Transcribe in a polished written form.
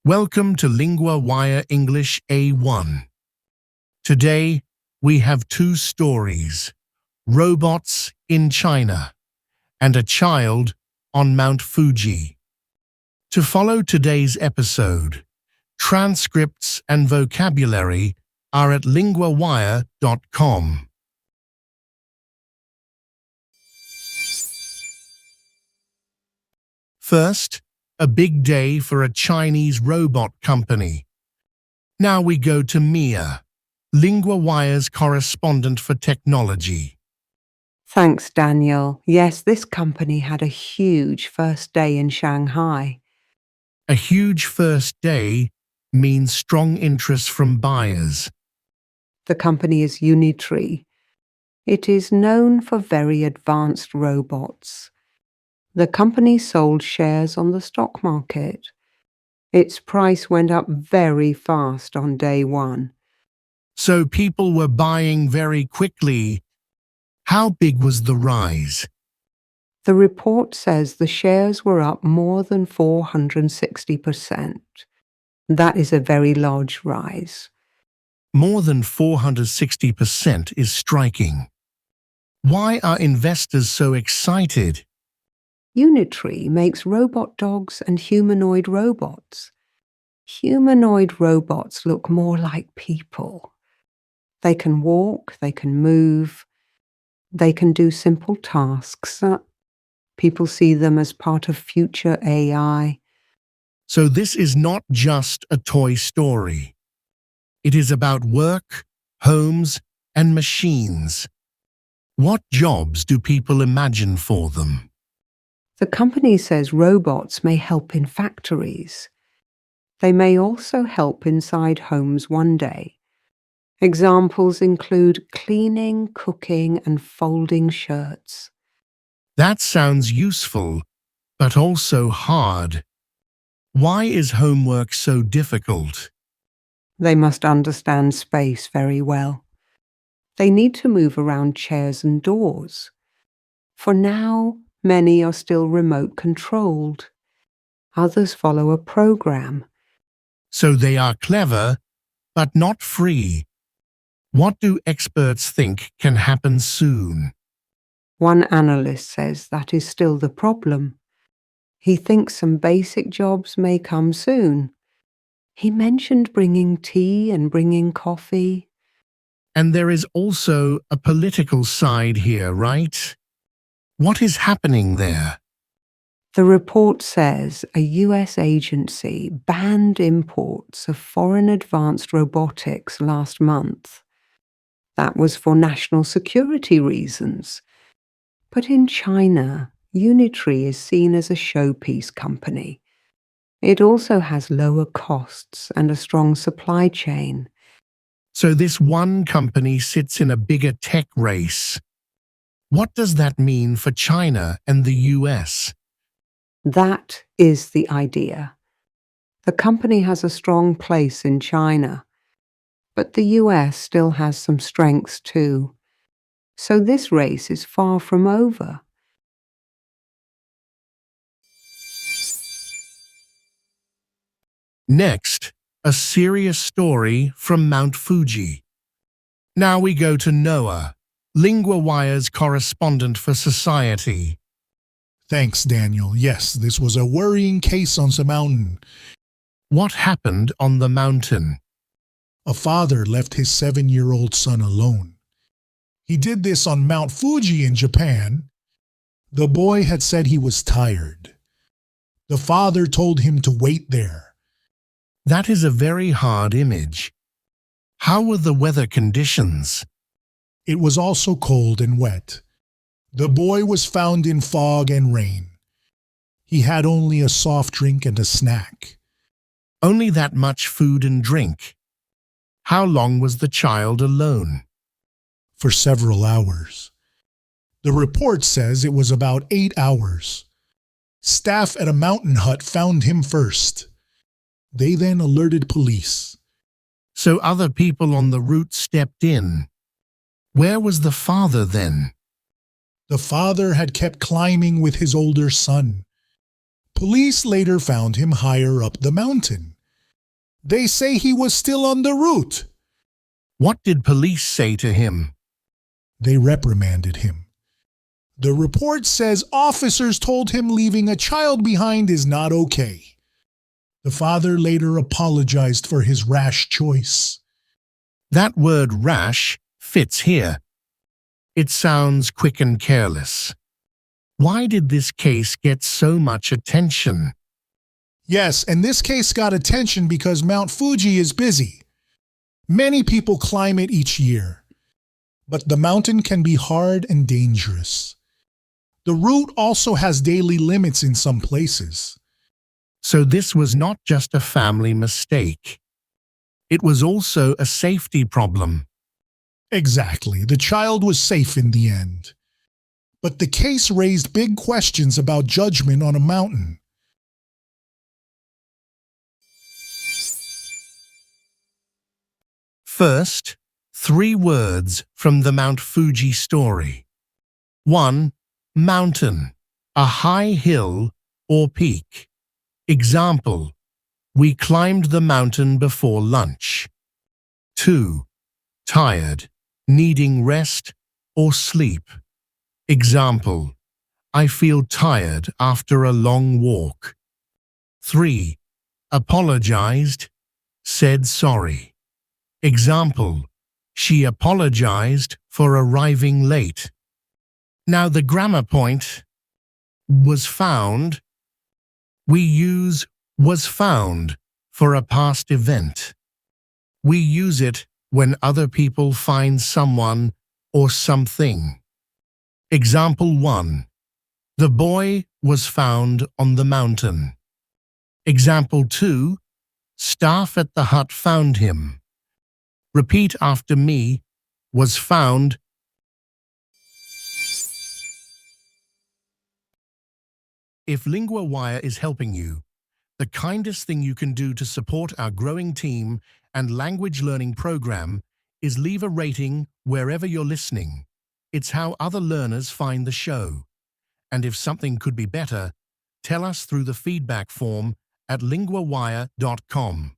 Welcome to LinguaWire English A1. Today, we have two stories, robots in China and a child on Mount Fuji. To follow today's episode, transcripts and vocabulary are at LinguaWire.com. First, a big day for a Chinese robot company. Now we go to Mia, LinguaWire's correspondent for technology. Thanks, Daniel. Yes, this company had a huge first day in Shanghai. A huge first day means strong interest from buyers. The company is Unitree. It is known for very advanced robots. The company sold shares on the stock market. Its price went up very fast on day one. So people were buying very quickly. How big was the rise? The report says the shares were up more than 460%. That is a very large rise. More than 460% is striking. Why are investors so excited? Unitree makes robot dogs and humanoid robots. Humanoid robots look more like people. They can walk, they can move, they can do simple tasks. People see them as part of future AI. So this is not just a toy story. It is about work, homes, and machines. What jobs do people imagine for them? The company says robots may help in factories. They may also help inside homes one day. Examples include cleaning, cooking, and folding shirts. That sounds useful, but also hard. Why is homework so difficult? They must understand space very well. They need to move around chairs and doors. For now, many are still remote controlled. Others follow a program. So they are clever, but not free. What do experts think can happen soon? One analyst says that is still the problem. He thinks some basic jobs may come soon. He mentioned bringing tea and bringing coffee. And there is also a political side here, right? What is happening there? The report says a US agency banned imports of foreign advanced robotics last month. That was for national security reasons. But in China, Unitree is seen as a showpiece company. It also has lower costs and a strong supply chain. So this one company sits in a bigger tech race. What does that mean for China and the US? That is the idea. The company has a strong place in China, but the US still has some strengths too. So this race is far from over. Next, a serious story from Mount Fuji. Now we go to Noah, LinguaWire's correspondent for society. Thanks, Daniel. Yes, this was a worrying case on the mountain. What happened on the mountain? A father left his 7-year-old son alone. He did this on Mount Fuji in Japan. The boy had said he was tired. The father told him to wait there. That is a very hard image. How were the weather conditions? It was also cold and wet. The boy was found in fog and rain. He had only a soft drink and a snack. Only that much food and drink. How long was the child alone? For several hours. The report says it was about 8 hours. Staff at a mountain hut found him first. They then alerted police. So other people on the route stepped in. Where was the father then? The father had kept climbing with his older son. Police later found him higher up the mountain. They say he was still on the route. What did police say to him? They reprimanded him. The report says officers told him leaving a child behind is not okay. The father later apologized for his rash choice. That word rash fits here. It sounds quick and careless. Why did this case get so much attention? Yes, and this case got attention because Mount Fuji is busy. Many people climb it each year. But the mountain can be hard and dangerous. The route also has daily limits in some places. So this was not just a family mistake. It was also a safety problem. Exactly. The child was safe in the end. But the case raised big questions about judgment on a mountain. First, 3 words from the Mount Fuji story. 1. Mountain, a high hill or peak. Example, we climbed the mountain before lunch. 2. Tired, needing rest or sleep. Example, I feel tired after a long walk. 3. Apologized, said sorry. Example, she apologized for arriving late. Now the grammar point, was found. We use was found for a past event. We use it when other people find someone or something. Example 1. The boy was found on the mountain. Example 2. Staff at the hut found him. Repeat after me, was found. If LinguaWire is helping you, the kindest thing you can do to support our growing team and language learning program is leave a rating wherever you're listening. It's how other learners find the show. And if something could be better, tell us through the feedback form at linguawire.com.